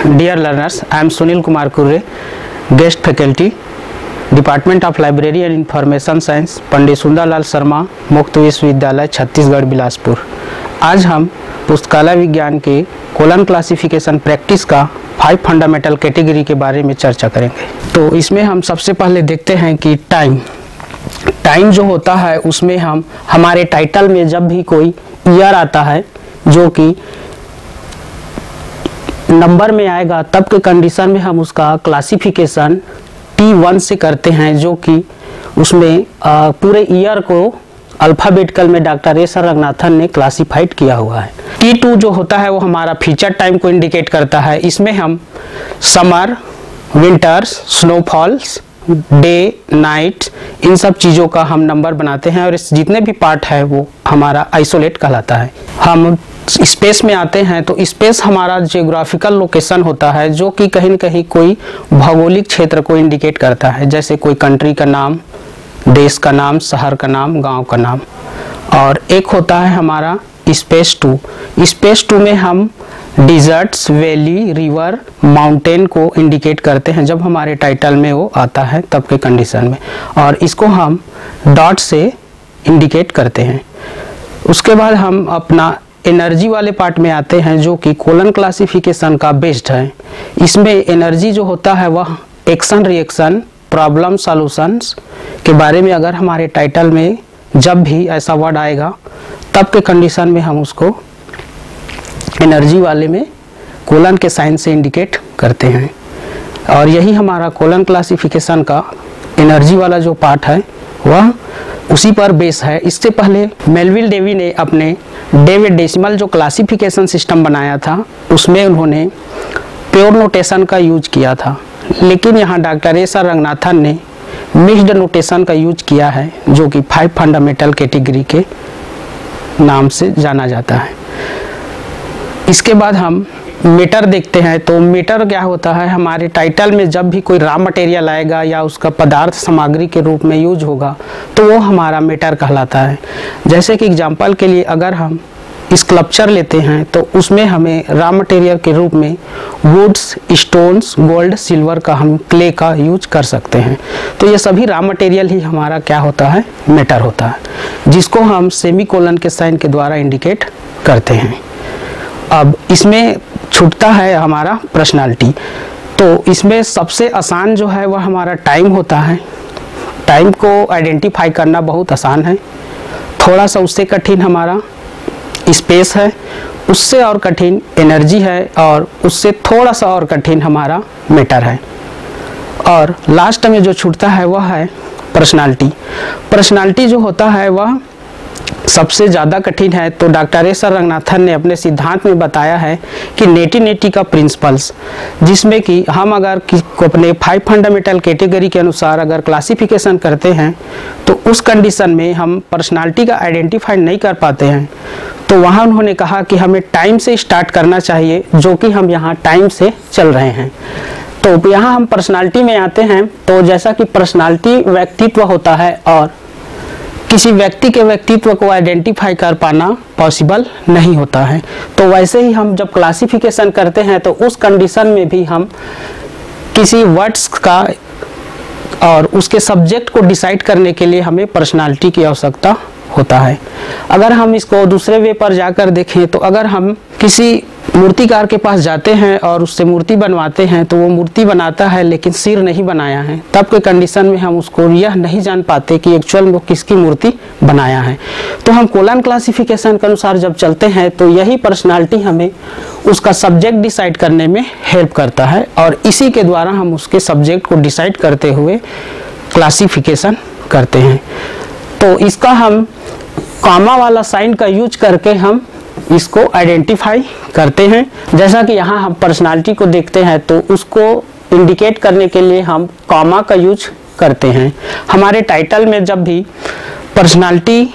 Dear learners, I am Sunil Kumar Kurre, guest faculty, department of library and information science, Pandit Sundarlal Sharma, Mukt Vishwavidyalaya, Chhattisgarh, Bilaspur. आज हम पुस्तकालय विज्ञान के कोलन क्लासिफिकेशन प्रैक्टिस का 5 फंडामेंटल कैटेगरी के बारे में चर्चा करेंगे। तो इसमें हम सबसे पहले देखते हैं कि टाइम जो होता है उसमें हम हमारे टाइटल में जब भी कोई ईयर आता है जो कि नंबर में आएगा तब के कंडीशन में हम उसका क्लासिफिकेशन T1 से करते हैं, जो कि उसमें पूरे ईयर को अल्फ़ाबेटिकल में डॉक्टर एस आर रंगनाथन ने क्लासिफाइड किया हुआ है। T2 जो होता है वो हमारा फीचर टाइम को इंडिकेट करता है। इसमें हम summer, winters, snowfalls, day, night, इन सब चीज़ों का हम नंबर बनाते हैं और इस जितने भी पार्ट है वो हमारा आइसोलेट कहलाता है। हम स्पेस में आते हैं तो स्पेस हमारा जियोग्राफिकल लोकेशन होता है जो कि कहीं न कहीं कोई भौगोलिक क्षेत्र को इंडिकेट करता है, जैसे कोई कंट्री का नाम, देश का नाम, शहर का नाम, गांव का नाम। और एक होता है हमारा स्पेस 2। स्पेस 2 में हम डिजर्ट्स, वैली, रिवर, माउंटेन को इंडिकेट करते हैं जब हमारे टाइटल में वो आता है तब के कंडीशन में, और इसको हम डॉट से इंडिकेट करते हैं। उसके बाद हम अपना एनर्जी वाले पार्ट में आते हैं जो कि कोलन क्लासिफिकेशन का बेस्ड है। इसमें एनर्जी जो होता है वह एक्शन, रिएक्शन, प्रॉब्लम सॉल्यूशंस के बारे में अगर हमारे टाइटल में जब भी ऐसा वर्ड आएगा तब के कंडीशन में हम उसको एनर्जी वाले में कोलन के साइन से इंडिकेट करते हैं। और यही हमारा कोलन क्लासिफिकेशन का एनर्जी वाला जो पार्ट है वह उसी पर बेस है। इससे पहले मेलविल डेवी ने अपने डेविड डेसिमल जो क्लासिफिकेशन सिस्टम बनाया था उसमें उन्होंने प्योर नोटेशन का यूज किया था, लेकिन यहाँ डॉक्टर एस आर रंगनाथन ने मिक्स्ड नोटेशन का यूज किया है जो कि 5 फंडामेंटल कैटेगरी के नाम से जाना जाता है। इसके बाद हम मीटर देखते हैं। तो मीटर क्या होता है, हमारे टाइटल में जब भी कोई रॉ मटेरियल आएगा या उसका पदार्थ सामग्री के रूप में यूज होगा तो वो हमारा मीटर कहलाता है। जैसे कि एग्जांपल के लिए अगर हम स्कल्पचर लेते हैं तो उसमें हमें रॉ मटेरियल के रूप में वुड्स, स्टोन्स, गोल्ड, सिल्वर का, हम क्ले का यूज कर सकते हैं। तो ये सभी रॉ मटेरियल ही हमारा क्या होता है, मीटर होता है, जिसको हम सेमीकोलन के साइन के द्वारा इंडिकेट करते हैं। अब इसमें छूटता है हमारा पर्सनालिटी। तो इसमें सबसे आसान जो है वह हमारा टाइम होता है। टाइम को आइडेंटिफाई करना बहुत आसान है। थोड़ा सा उससे कठिन हमारा स्पेस है, उससे और कठिन एनर्जी है, और उससे थोड़ा सा और कठिन हमारा मैटर है। और लास्ट में जो छूटता है वह है पर्सनालिटी। पर्सनालिटी जो होता है वह सबसे ज़्यादा कठिन है। तो डॉक्टर एस आर रंगनाथन ने अपने सिद्धांत में बताया है कि नेटी का प्रिंसिपल्स, जिसमें कि हम अगर अपने 5 फंडामेंटल कैटेगरी के अनुसार अगर क्लासिफिकेशन करते हैं तो उस कंडीशन में हम पर्सनालिटी का आइडेंटिफाई नहीं कर पाते हैं। तो वहाँ उन्होंने कहा कि हमें टाइम से स्टार्ट करना चाहिए, जो कि हम यहाँ टाइम से चल रहे हैं। तो यहाँ हम पर्सनालिटी में आते हैं। तो जैसा कि पर्सनालिटी व्यक्तित्व होता है और किसी व्यक्ति के व्यक्तित्व को आइडेंटिफाई कर पाना पॉसिबल नहीं होता है, तो वैसे ही हम जब क्लासिफिकेशन करते हैं तो उस कंडीशन में भी हम किसी वर्ड्स का और उसके सब्जेक्ट को डिसाइड करने के लिए हमें पर्सनालिटी की आवश्यकता होता है। अगर हम इसको दूसरे वे पर जाकर देखें तो अगर हम किसी मूर्तिकार के पास जाते हैं और उससे मूर्ति बनवाते हैं तो वो मूर्ति बनाता है लेकिन सिर नहीं बनाया है, तब के कंडीशन में हम उसको यह नहीं जान पाते कि एक्चुअल में वो किसकी मूर्ति बनाया है। तो हम कोलन क्लासिफिकेशन के अनुसार जब चलते हैं तो यही पर्सनालिटी हमें उसका सब्जेक्ट डिसाइड करने में हेल्प करता है, और इसी के द्वारा हम उसके सब्जेक्ट को डिसाइड करते हुए क्लासिफिकेशन करते हैं। तो इसका हम कॉमा वाला साइन का यूज करके हम इसको आइडेंटिफाई करते हैं। जैसा कि यहाँ हम पर्सनालिटी को देखते हैं तो उसको इंडिकेट करने के लिए हम कॉमा का यूज करते हैं। हमारे टाइटल में जब भी पर्सनालिटी,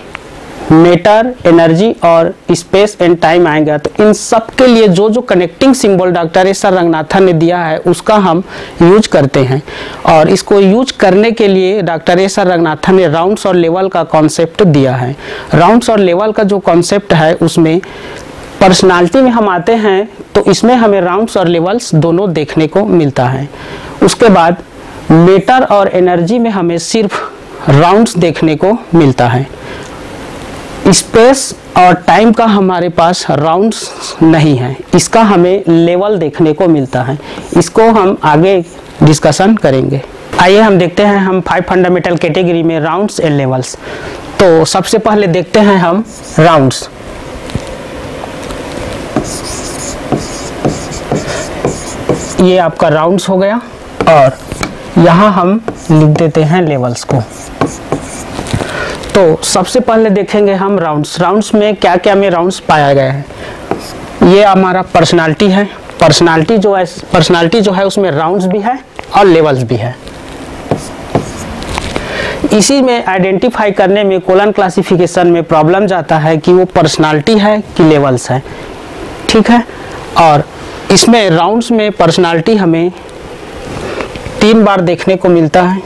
मैटर, एनर्जी और स्पेस एंड टाइम आएगा तो इन सब के लिए जो जो connecting symbol doctor S R Ranganathan ने दिया है उसका हम यूज करते हैं। और इसको यूज करने के लिए डॉक्टर एस आर रंगनाथन ने राउंड्स और लेवल का कॉन्सेप्ट दिया है। राउंड्स और लेवल का जो कॉन्सेप्ट है उसमें पर्सनालिटी में हम आते हैं तो इसमें हमें राउंड्स और लेवल्स दोनों देखने को मिलता है। उसके बाद मैटर और एनर्जी में हमें सिर्फ राउंड्स देखने को मिलता है। स्पेस और टाइम का हमारे पास राउंड्स नहीं है, इसका हमें लेवल देखने को मिलता है। इसको हम आगे डिस्कशन करेंगे। आइए हम देखते हैं हम 5 फंडामेंटल कैटेगरी में राउंड्स एंड लेवल्स। तो सबसे पहले देखते हैं हम राउंड्स। ये आपका राउंड्स हो गया और यहाँ हम लिख देते हैं लेवल्स को। तो सबसे पहले देखेंगे हम राउंड्स। राउंड्स में क्या क्या में राउंड्स पाया गया है। ये हमारा पर्सनालिटी है। पर्सनालिटी जो है उसमें राउंड्स भी है और लेवल्स भी है। इसी में आइडेंटिफाई करने में कोलन क्लासिफिकेशन में प्रॉब्लम जाता है कि वो पर्सनालिटी है कि लेवल्स है, ठीक है। और इसमें राउंड्स में पर्सनालिटी हमें 3 बार देखने को मिलता है,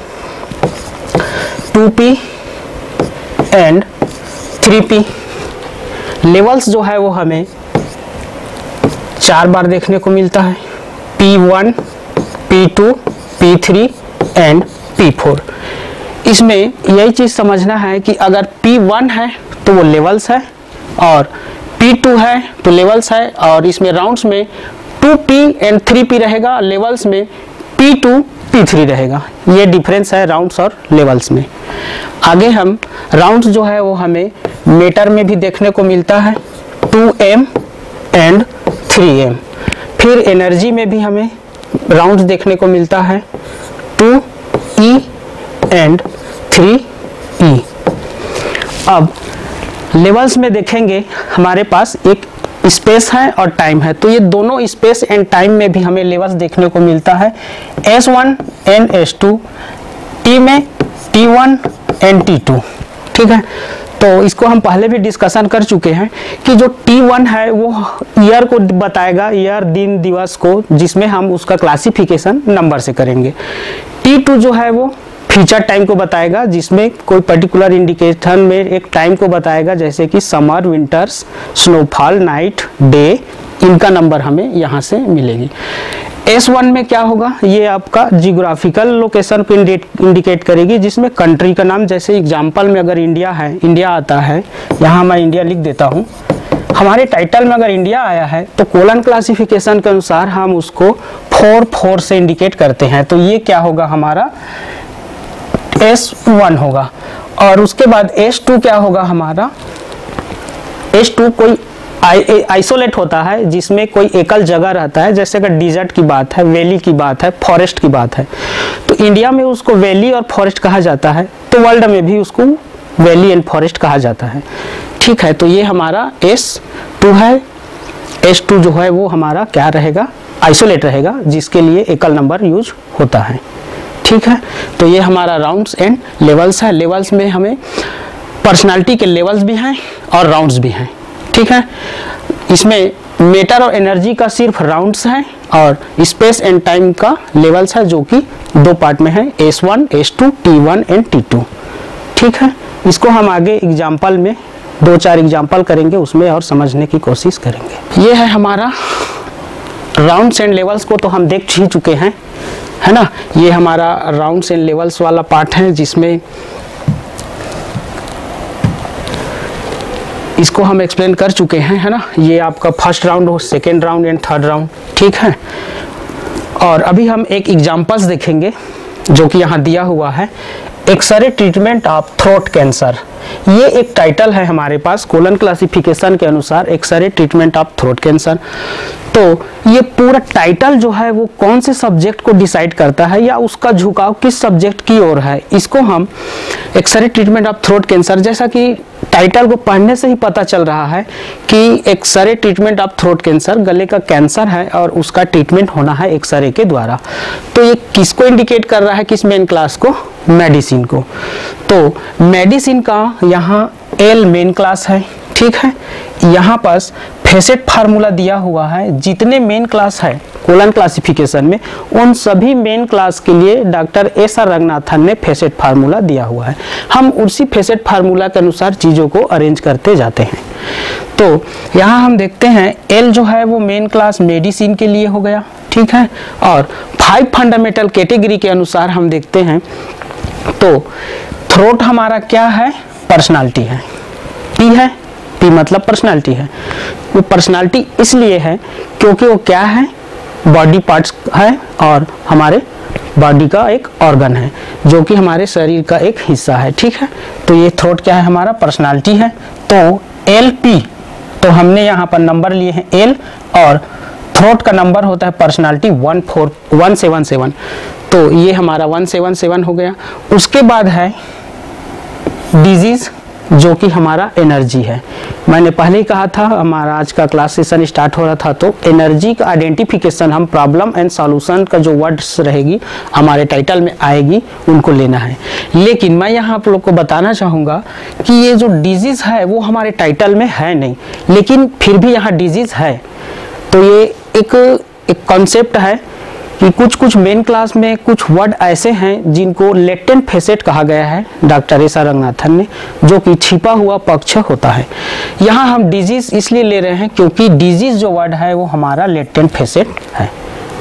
2p एंड 3p। लेवल्स जो है वो हमें 4 बार देखने को मिलता है, p1, p2, p3 and p4। इसमें यही चीज़ समझना है कि अगर p1 है तो वो लेवल्स है और p2 है तो लेवल्स है, और इसमें राउंड्स में 2p एंड 3p रहेगा, लेवल्स में p2 p3 रहेगा। ये डिफरेंस है राउंड्स और लेवल्स में। आगे हम राउंड्स जो है वो हमें मीटर में भी देखने को मिलता है, 2m एंड 3m। फिर एनर्जी में भी हमें राउंड्स देखने को मिलता है, 2e एंड 3e। अब लेवल्स में देखेंगे हमारे पास एक स्पेस है और टाइम है, तो ये दोनों स्पेस एंड टाइम में भी हमें लेवल्स देखने को मिलता है, S1 एंड S2, T में T1 एंड T2, ठीक है। तो इसको हम पहले भी डिस्कशन कर चुके हैं कि जो T1 है वो ईयर को बताएगा, ईयर दिन दिवस को, जिसमें हम उसका क्लासिफिकेशन नंबर से करेंगे। T2 जो है वो फीचर टाइम को बताएगा, जिसमें कोई पर्टिकुलर इंडिकेशन में एक टाइम को बताएगा, जैसे कि summer, winters, snowfall, night, day, इनका नंबर हमें यहाँ से मिलेगी। S1 में क्या होगा, ये आपका जियोग्राफिकल लोकेशन को इंडिकेट करेगी, जिसमें कंट्री का नाम, जैसे एग्जांपल में अगर इंडिया है, इंडिया आता है, यहाँ मैं इंडिया लिख देता हूँ। हमारे टाइटल में अगर इंडिया आया है तो कोलन क्लासिफिकेशन के अनुसार हम उसको 4 से इंडिकेट करते हैं, तो ये क्या होगा, हमारा S1 होगा। और उसके बाद S2 क्या होगा, हमारा S2 कोई आइसोलेट होता है, जिसमें कोई एकल जगह रहता है, जैसे अगर डिजर्ट की बात है, वैली की बात है, फॉरेस्ट की बात है, तो इंडिया में उसको वैली और फॉरेस्ट कहा जाता है, तो वर्ल्ड में भी उसको वैली एंड फॉरेस्ट कहा जाता है, ठीक है। तो ये हमारा S2 है। S2 जो है वो हमारा क्या रहेगा, आइसोलेट रहेगा, जिसके लिए एकल नंबर यूज होता है, ठीक है। तो ये हमारा राउंड्स एंड लेवल्स है। लेवल्स में हमें पर्सनालिटी के लेवल्स भी हैं और राउंड्स भी हैं, ठीक है। इसमें मैटर और एनर्जी का सिर्फ राउंड्स है और स्पेस एंड टाइम का लेवल्स है, जो कि 2 पार्ट में है, S1, S2, T1 and T2, ठीक है। इसको हम आगे एग्जाम्पल में 2-4 एग्जाम्पल करेंगे, उसमें और समझने की कोशिश करेंगे। ये है हमारा राउंड्स एंड लेवल्स को तो हम देख ही चुके हैं, है ना। ये हमारा राउंड्स एंड लेवल्स वाला पार्ट है, जिसमें इसको हम एक्सप्लेन कर चुके हैं, है ना। ये आपका फर्स्ट राउंड हो, second round and third round, ठीक है। और अभी हम एक एग्जांपल्स देखेंगे जो कि यहाँ दिया हुआ है, x ray treatment of throat cancer. ये एक टाइटल है हमारे पास कोलन क्लासिफिकेशन के अनुसार, x ray treatment of throat cancer. तो ये पूरा टाइटल जो है वो कौन से सब्जेक्ट को डिसाइड करता है या उसका झुकाव किस सब्जेक्ट की ओर है, इसको हम x ray treatment of throat cancer, जैसा कि टाइटल को पढ़ने से ही पता चल रहा है कि x ray treatment of throat cancer, गले का कैंसर है और उसका ट्रीटमेंट होना है एक्सरे के द्वारा। तो ये किसको इंडिकेट कर रहा है, किस मेन क्लास को, मेडिसिन को। तो मेडिसिन का यहाँ एल मेन क्लास है, ठीक है। यहाँ पास फेसेट फार्मूला दिया हुआ है, जितने मेन क्लास है कोलन क्लासिफिकेशन में, उन सभी मेन क्लास के लिए डॉक्टर एस आर रंगनाथन ने फेसेट फार्मूला दिया हुआ है। हम उसी फेसेट फार्मूला के अनुसार चीज़ों को अरेंज करते जाते हैं। तो यहाँ हम देखते हैं एल जो है वो मेन क्लास मेडिसिन के लिए हो गया, ठीक है। और 5 फंडामेंटल कैटेगरी के अनुसार हम देखते हैं तो थ्रोट हमारा क्या है, पर्सनालिटी है, पी है, पी मतलब पर्सनालिटी है। वो पर्सनालिटी इसलिए है क्योंकि वो क्या है, बॉडी पार्ट्स है और हमारे बॉडी का एक ऑर्गन है जो कि हमारे शरीर का एक हिस्सा है, ठीक है। तो ये थ्रोट क्या है, हमारा पर्सनालिटी है। तो एल पी, तो हमने यहाँ पर नंबर लिए हैं एल, और थ्रोट का नंबर होता है पर्सनालिटी 177, तो ये हमारा 177 हो गया। उसके बाद है डिजीज जो कि हमारा एनर्जी है। मैंने पहले ही कहा था, हमारा आज का क्लास सेशन स्टार्ट हो रहा था, तो एनर्जी का आइडेंटिफिकेशन हम प्रॉब्लम एंड सॉल्यूशन का जो वर्ड्स रहेगी हमारे टाइटल में आएगी उनको लेना है। लेकिन मैं यहाँ आप लोग को बताना चाहूँगा कि ये जो डिजीज़ है वो हमारे टाइटल में है नहीं, लेकिन फिर भी यहाँ डिजीज़ है। तो ये एक कॉन्सेप्ट है कि कुछ मेन क्लास में कुछ वर्ड ऐसे हैं जिनको लेटेंट फेसेट कहा गया है डॉक्टर एस आर रंगनाथन ने, जो कि छिपा हुआ पक्ष होता है। यहाँ हम डिजीज इसलिए ले रहे हैं क्योंकि डिजीज जो वर्ड है वो हमारा लेटेंट फेसेट है,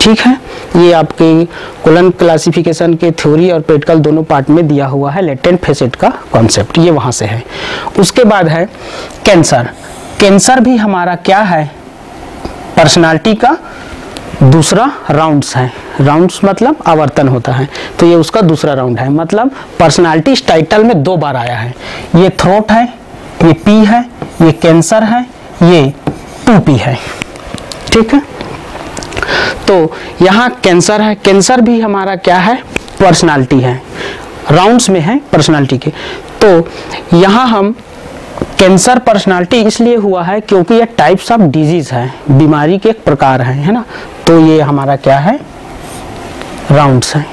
ठीक है। ये आपके कोलन क्लासिफिकेशन के थ्योरी और प्रैक्टिकल दोनों पार्ट में दिया हुआ है लेटेंट फेसेट का कॉन्सेप्ट, ये वहाँ से है। उसके बाद है कैंसर। कैंसर भी हमारा क्या है, पर्सनालिटी का दूसरा राउंड्स है। राउंड्स मतलब आवर्तन होता है, तो ये उसका दूसरा राउंड है। मतलब पर्सनालिटी इस टाइटल में 2 बार आया है। ये थ्रोट है, ये पी है, ये कैंसर है, ये 2P है, ठीक है। तो यहाँ कैंसर है, कैंसर भी हमारा क्या है, पर्सनालिटी है, राउंड्स में है पर्सनालिटी के। तो यहाँ हम कैंसर पर्सनालिटी इसलिए हुआ है क्योंकि ये टाइप्स ऑफ डिजीज है, बीमारी के एक प्रकार है ना। तो ये हमारा क्या है, राउंड्स है।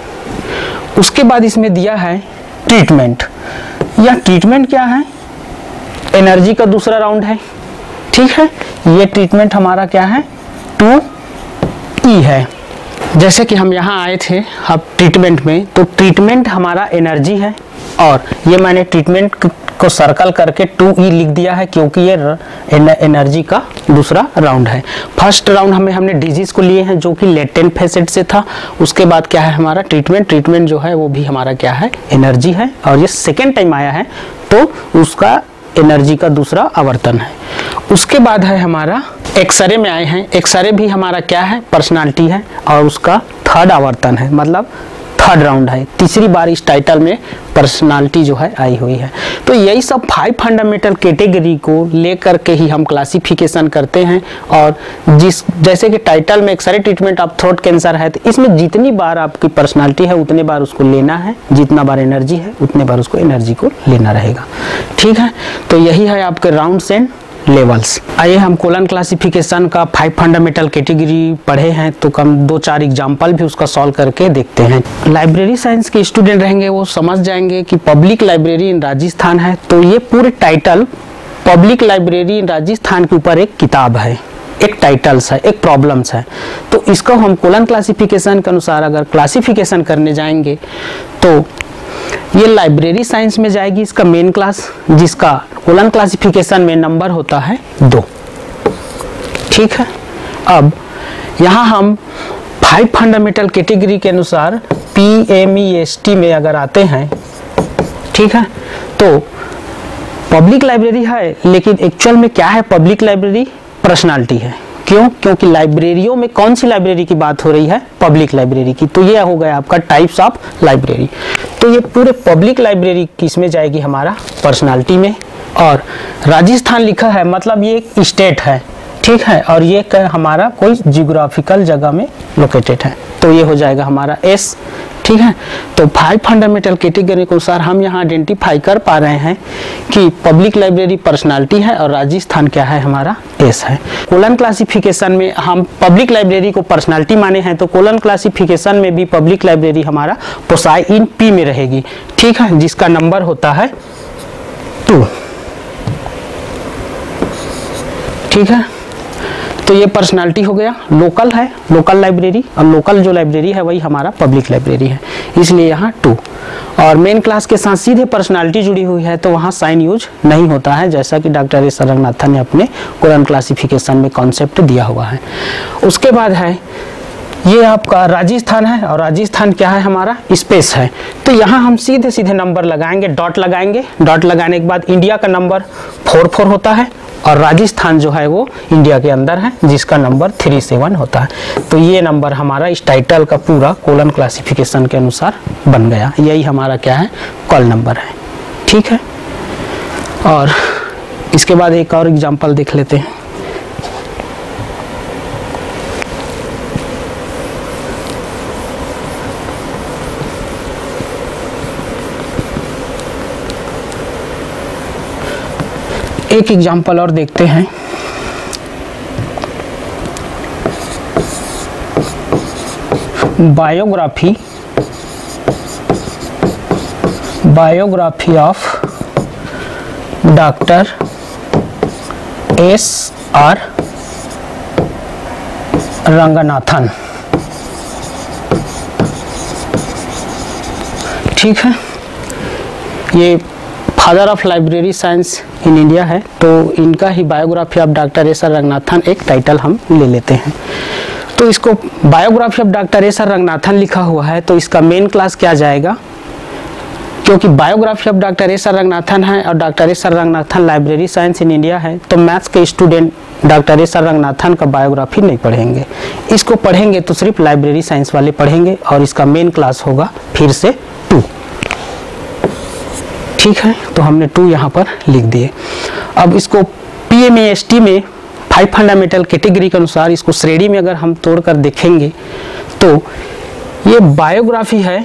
उसके बाद इसमें दिया है ट्रीटमेंट। यह ट्रीटमेंट क्या है, एनर्जी का दूसरा राउंड है, ठीक है। ये ट्रीटमेंट हमारा क्या है, 2E है। जैसे कि हम यहाँ आए थे अब ट्रीटमेंट में, तो ट्रीटमेंट हमारा एनर्जी है, और ये मैंने ट्रीटमेंट को सर्कल करके 2E लिख दिया है क्योंकि ये एनर्जी का दूसरा राउंड है। फर्स्ट राउंड हमने डिजीज को लिए हैं जो कि लेटेंट फेसेट से था। उसके बाद क्या है हमारा ट्रीटमेंट जो है वो भी हमारा क्या है, एनर्जी है, और ये सेकेंड टाइम आया है तो उसका एनर्जी का दूसरा आवर्तन है। उसके बाद है हमारा एक्सरे में आए हैं। एक्सरे भी हमारा क्या है, पर्सनालिटी है, और उसका थर्ड आवर्तन है, मतलब थर्ड राउंड है। तीसरी बार इस टाइटल में पर्सनालिटी जो है आई हुई है। तो यही सब 5 फंडामेंटल कैटेगरी को लेकर के ही हम क्लासिफिकेशन करते हैं। और जैसे कि टाइटल में x ray treatment of throat cancer है, तो इसमें जितनी बार आपकी पर्सनालिटी है उतने बार उसको लेना है, जितना बार एनर्जी है उतने बार उसको एनर्जी को लेना रहेगा, ठीक है। तो यही है आपके राउंड्स एंड लेवल्स। आइए हम कोलन क्लासिफिकेशन का 5 फंडामेंटल कैटेगरी पढ़े हैं, तो कम 2-4 एग्जाम्पल भी उसका सॉल्व करके देखते हैं। लाइब्रेरी साइंस के स्टूडेंट रहेंगे वो समझ जाएंगे कि पब्लिक लाइब्रेरी इन राजस्थान है, तो ये पूरे title public library in Rajasthan के ऊपर एक किताब है, एक टाइटल्स है, एक प्रॉब्लम्स है। तो इसको हम कोलन क्लासिफिकेशन के अनुसार अगर क्लासिफिकेशन करने जाएंगे तो ये लाइब्रेरी साइंस में जाएगी, इसका मेन क्लास, जिसका कोलन क्लासिफिकेशन में नंबर होता है 2, ठीक है। अब यहाँ हम 5 फंडामेंटल कैटेगरी के अनुसार PMEST में अगर आते हैं, ठीक है, तो पब्लिक लाइब्रेरी है, लेकिन एक्चुअल में क्या है, पब्लिक लाइब्रेरी पर्सनालिटी है। क्यों? क्योंकि लाइब्रेरियों में कौन सी लाइब्रेरी की बात हो रही है, पब्लिक लाइब्रेरी की। तो ये हो गया आपका टाइप्स ऑफ लाइब्रेरी। तो ये पूरे पब्लिक लाइब्रेरी किसमें जाएगी, हमारा पर्सनालिटी में। और राजस्थान लिखा है मतलब ये एक स्टेट है, ठीक है, और ये हमारा कोई जियोग्राफिकल जगह में लोकेटेड है, तो ये हो जाएगा हमारा S, ठीक है। तो 5 फंडामेंटल कैटेगरी के अनुसार हम यहाँ आइडेंटिफाई कर पा रहे हैं कि पब्लिक लाइब्रेरी पर्सनालिटी है और राजस्थान क्या है, हमारा S है। कोलन क्लासिफिकेशन में हम पब्लिक लाइब्रेरी को पर्सनालिटी माने हैं, तो कोलन क्लासिफिकेशन में भी पब्लिक लाइब्रेरी हमारा पोसाई इन P में रहेगी, ठीक है, जिसका नंबर होता है 2, ठीक है। तो ये पर्सनालिटी हो गया। लोकल है, लोकल लाइब्रेरी, और लोकल जो लाइब्रेरी है वही हमारा पब्लिक लाइब्रेरी है, इसलिए यहाँ 2। और मेन क्लास के साथ सीधे पर्सनालिटी जुड़ी हुई है तो वहाँ साइन यूज नहीं होता है, जैसा कि डॉक्टर एस आर रंगनाथन ने अपने कोलन क्लासिफिकेशन में कॉन्सेप्ट दिया हुआ है। उसके बाद है ये आपका राजस्थान है, और राजस्थान क्या है हमारा, स्पेस है। तो यहाँ हम सीधे सीधे नंबर लगाएंगे, डॉट लगाएंगे। डॉट लगाने के बाद इंडिया का नंबर 44 होता है, और राजस्थान जो है वो इंडिया के अंदर है जिसका नंबर 37 होता है। तो ये नंबर हमारा इस टाइटल का पूरा कोलन क्लासिफिकेशन के अनुसार बन गया। यही हमारा क्या है, कॉल नंबर है। ठीक है, और इसके बाद एक और एग्जांपल देख लेते हैं। एक एग्जाम्पल और देखते हैं। Biography of doctor S R Ranganathan. ठीक है, ये father of library science in India है, तो इनका ही biography of doctor S R Ranganathan एक टाइटल हम ले लेते हैं। तो इसको biography of doctor S R Ranganathan लिखा हुआ है तो इसका मेन क्लास क्या जाएगा, क्योंकि biography of doctor S R Ranganathan है और doctor S R Ranganathan library science in India है, तो मैथ्स के student doctor S R Ranganathan का बायोग्राफी नहीं पढ़ेंगे। इसको पढ़ेंगे तो सिर्फ लाइब्रेरी साइंस वाले पढ़ेंगे, और इसका मेन क्लास होगा फिर से 2। ठीक है, तो हमने 2 यहाँ पर लिख दिए। अब इसको PMAST में 5 फंडामेंटल कैटेगरी के अनुसार इसको श्रेणी में अगर हम तोड़कर देखेंगे तो ये बायोग्राफी है,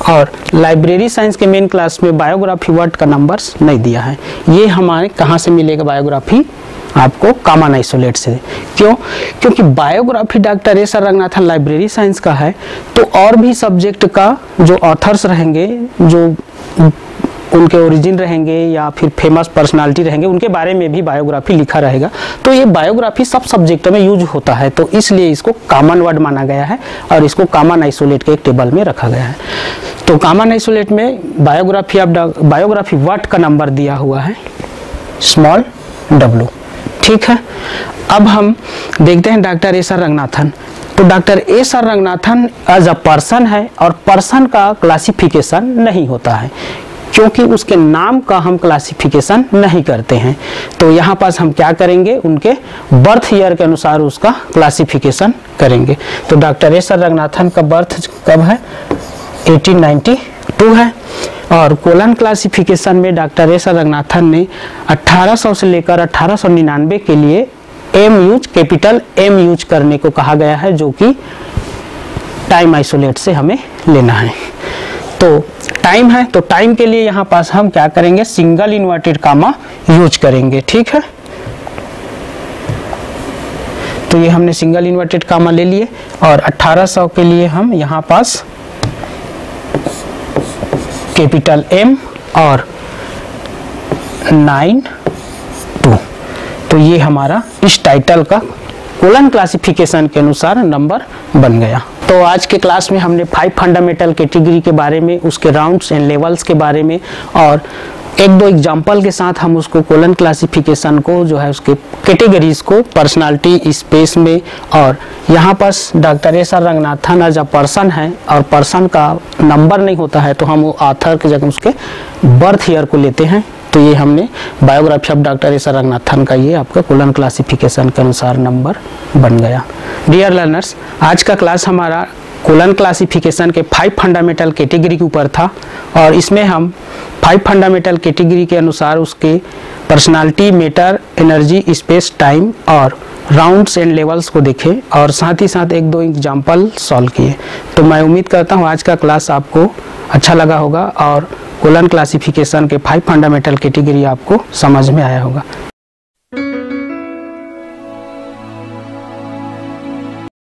और लाइब्रेरी साइंस के मेन क्लास में बायोग्राफी वर्ड का नंबर्स नहीं दिया है। ये हमारे कहाँ से मिलेगा बायोग्राफी, आपको कॉमन आइसोलेट से। क्यों, क्योंकि biography doctor S R Ranganathan library science का है, तो और भी सब्जेक्ट का जो ऑथर्स रहेंगे, जो उनके ओरिजिन रहेंगे या फिर फेमस पर्सनालिटी रहेंगे, उनके बारे में भी बायोग्राफी लिखा रहेगा। तो ये बायोग्राफी सब सब्जेक्टों में यूज होता है, तो इसलिए इसको कॉमन वर्ड माना गया है और इसको कॉमन आइसोलेट के एक टेबल में रखा गया है। तो कॉमन आइसोलेट में बायोग्राफी वर्ड का नंबर दिया हुआ है स्मॉल w। ठीक है, अब हम देखते हैं डॉक्टर एस आर रंगनाथन। तो doctor S R Ranganathan as a person है, और पर्सन का क्लासिफिकेशन नहीं होता है क्योंकि उसके नाम का हम क्लासिफिकेशन नहीं करते हैं। तो यहाँ पास हम क्या करेंगे, उनके बर्थ ईयर के अनुसार उसका क्लासिफिकेशन करेंगे। तो डॉक्टर एस आर रंगनाथन का बर्थ कब है, 1892 है, और कोलन क्लासिफिकेशन में डॉक्टर एस आर रंगनाथन ने 1800 से लेकर 1899 के लिए कैपिटल M यूज करने को कहा गया है, जो कि टाइम आइसोलेट से हमें लेना है। तो टाइम है, तो टाइम के लिए यहाँ पास हम क्या करेंगे, सिंगल इन्वर्टेड कामा यूज करेंगे। ठीक है, तो ये हमने सिंगल इन्वर्टेड कामा ले लिए, और 1800 के लिए हम यहाँ पास कैपिटल M और 92। तो ये हमारा इस टाइटल का कोलन क्लासिफिकेशन के अनुसार नंबर बन गया। तो आज के क्लास में हमने 5 फंडामेंटल कैटेगरी के बारे में, उसके राउंड्स एंड लेवल्स के बारे में, और 1-2 एग्जाम्पल के साथ हम उसको कोलन क्लासिफिकेशन को जो है उसके कैटेगरीज को पर्सनालिटी स्पेस में, और यहाँ पास doctor S R Ranganathan as a person है और पर्सन का नंबर नहीं होता है, तो हम वो ऑथर की जगह उसके बर्थ ईयर को लेते हैं। तो ये हमने biography of doctor S R Ranganathan का ये आपका कोलन क्लासिफिकेशन के अनुसार नंबर बन गया। डियर लर्नर्स, आज का क्लास हमारा कोलन क्लासिफिकेशन के 5 फंडामेंटल कैटेगरी के ऊपर था, और इसमें हम 5 फंडामेंटल कैटेगरी के अनुसार उसके personality, matter, energy, space, time और राउंड्स एंड लेवल्स को देखे, और साथ ही साथ 1-2 एग्जाम्पल सॉल्व किए। तो मैं उम्मीद करता हूँ आज का क्लास आपको अच्छा लगा होगा और कोलन क्लासिफिकेशन के 5 फंडामेंटल कैटेगरी आपको समझ में आया होगा।